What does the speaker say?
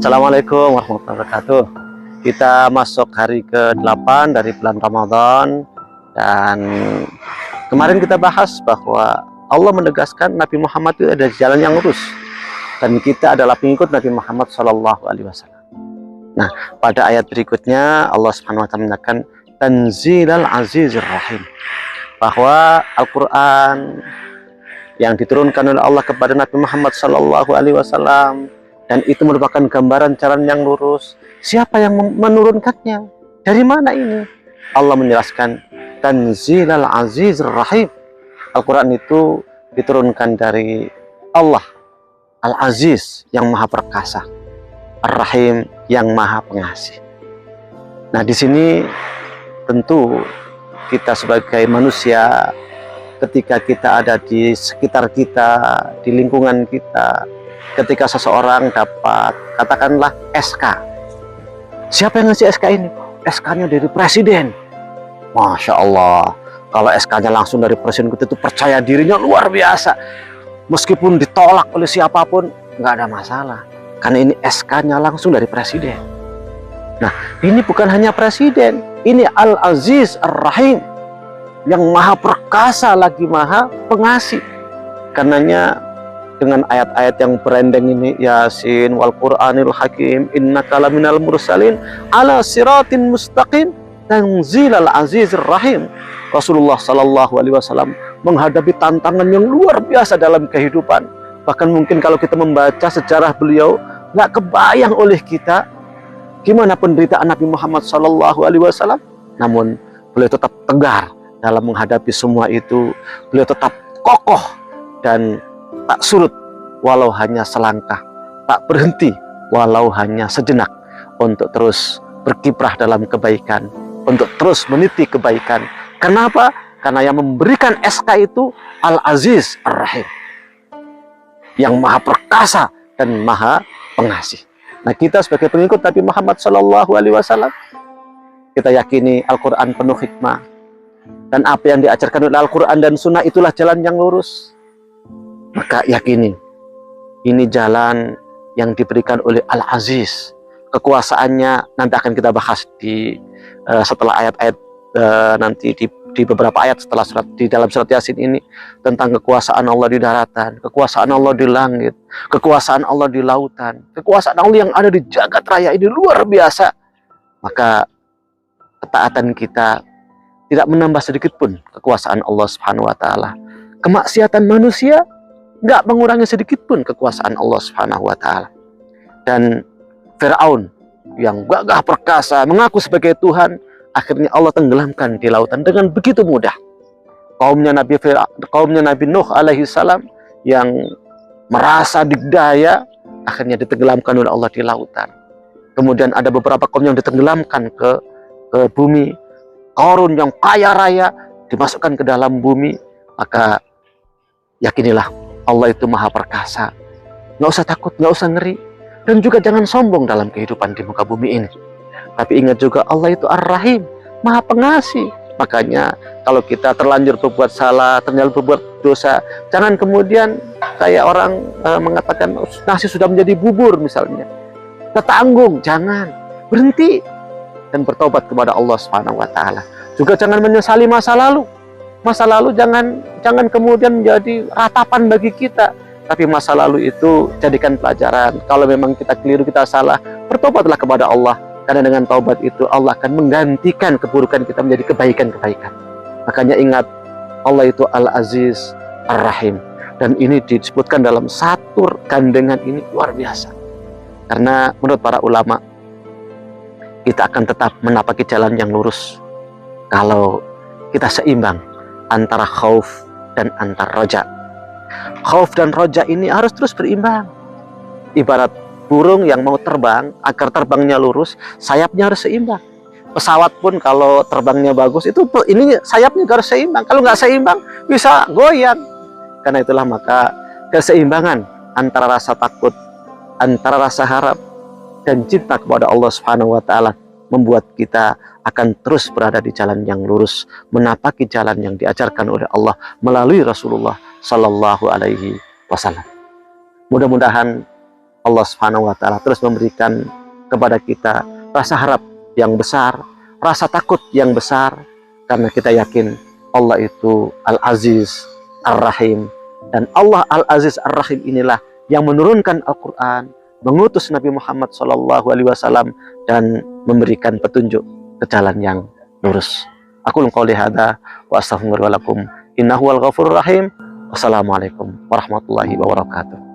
Assalamualaikum warahmatullahi wabarakatuh. Kita masuk hari ke-8 dari bulan Ramadan, dan kemarin kita bahas bahwa Allah menegaskan Nabi Muhammad itu ada jalan yang lurus, dan kita adalah pengikut Nabi Muhammad SAW. Nah, pada ayat berikutnya Allah Subhanahu wa Ta'ala menyatakan Tanzilal Azizir Rahim, bahwa Al-Quran yang diturunkan oleh Allah kepada Nabi Muhammad SAW, dan itu merupakan gambaran jalan yang lurus. Siapa yang menurunkannya? Dari mana ini? Allah menjelaskan Tanzilal Azizir Rahim. Al-Quran itu diturunkan dari Allah Al-Aziz yang maha perkasa, Ar-Rahim yang maha pengasih. Nah, di sini tentu kita sebagai manusia, ketika kita ada di sekitar kita, di lingkungan kita, ketika seseorang dapat katakanlah SK, siapa yang ngasih SK ini? SK-nya dari presiden. Masya Allah, kalau SK-nya langsung dari presiden, kita itu percaya dirinya luar biasa. Meskipun ditolak oleh siapapun, nggak ada masalah, karena ini SK-nya langsung dari presiden. Nah, ini bukan hanya presiden, ini Al-Aziz Ar-Rahim, yang maha perkasa lagi maha pengasih. Karenanya dengan ayat-ayat yang berendeng ini, Yasin wal Qur'anil Hakim innaka laminal mursalin ala siratin mustaqim tanzilal azizir rahim. Rasulullah Shallallahu Alaihi Wasallam menghadapi tantangan yang luar biasa dalam kehidupan. Bahkan mungkin kalau kita membaca sejarah beliau, nggak kebayang oleh kita gimana penderitaan Nabi Muhammad Shallallahu Alaihi Wasallam. Namun beliau tetap tegar dalam menghadapi semua itu. Beliau tetap kokoh dan tak surut walau hanya selangkah, tak berhenti walau hanya sejenak, untuk terus berkiprah dalam kebaikan, untuk terus meniti kebaikan. Kenapa? Karena yang memberikan SK itu Al-Aziz Ar-Rahim, yang maha perkasa dan maha pengasih. Nah, kita sebagai pengikut Nabi Muhammad SAW, kita yakini Al-Quran penuh hikmah, dan apa yang diajarkan oleh Al-Quran dan Sunnah itulah jalan yang lurus. Maka yakini ini jalan yang diberikan oleh Al-Aziz. Kekuasaannya nanti akan kita bahas di setelah ayat-ayat nanti di beberapa ayat setelah surat di dalam surat Yasin ini, tentang kekuasaan Allah di daratan, kekuasaan Allah di langit, kekuasaan Allah di lautan, kekuasaan Allah yang ada di jagat raya ini luar biasa. Maka ketaatan kita tidak menambah sedikit pun kekuasaan Allah Subhanahu wa Ta'ala. Kemaksiatan manusia nggak mengurangi sedikit pun kekuasaan Allah Subhanahu wa Ta'ala. Dan Firaun yang gagah perkasa mengaku sebagai Tuhan, akhirnya Allah tenggelamkan di lautan dengan begitu mudah. Kaumnya Nabi Nuh alaihi salam yang merasa digdaya, akhirnya ditenggelamkan oleh Allah di lautan. Kemudian ada beberapa kaum yang ditenggelamkan ke bumi. Qarun yang kaya raya dimasukkan ke dalam bumi. Maka yakinilah Allah itu maha perkasa. Nggak usah takut, nggak usah ngeri, dan juga jangan sombong dalam kehidupan di muka bumi ini. Tapi ingat juga Allah itu Ar-Rahim, maha pengasih. Makanya kalau kita terlanjur berbuat salah, terlanjur berbuat dosa, jangan kemudian kayak orang mengatakan nasi sudah menjadi bubur misalnya, ketanggung. Jangan, berhenti dan bertobat kepada Allah Subhanahu wa Ta'ala. Juga jangan menyesali masa lalu. Masa lalu jangan kemudian menjadi ratapan bagi kita, tapi masa lalu itu jadikan pelajaran. Kalau memang kita keliru, kita salah, bertobatlah kepada Allah, karena dengan taubat itu Allah akan menggantikan keburukan kita menjadi kebaikan-kebaikan. Makanya ingat, Allah itu Al-Aziz Ar-Rahim, dan ini disebutkan dalam satu gandengan ini luar biasa. Karena menurut para ulama, kita akan tetap menapaki jalan yang lurus kalau kita seimbang antara khauf dan antara roja. Khauf dan roja ini harus terus berimbang. Ibarat burung yang mau terbang, agar terbangnya lurus, sayapnya harus seimbang. Pesawat pun kalau terbangnya bagus, itu ini sayapnya harus seimbang. Kalau nggak seimbang, bisa goyang. Karena itulah maka keseimbangan antara rasa takut, antara rasa harap, dan cinta kepada Allah Subhanahu wa Ta'ala membuat kita akan terus berada di jalan yang lurus, menapaki jalan yang diajarkan oleh Allah melalui Rasulullah Sallallahu Alaihi Wasallam. Mudah-mudahan Allah Subhanahu wa taala terus memberikan kepada kita rasa harap yang besar, rasa takut yang besar, karena kita yakin Allah itu Al-Aziz Ar-Rahim, dan Allah Al-Aziz Ar-Rahim inilah yang menurunkan Al-Quran, mengutus Nabi Muhammad SAW, dan memberikan petunjuk ke jalan yang lurus. Aku qouli hadza wa astaghfirullaha wa lakum innahu wal ghafurur rahim. Wassalamualaikum warahmatullahi wabarakatuh.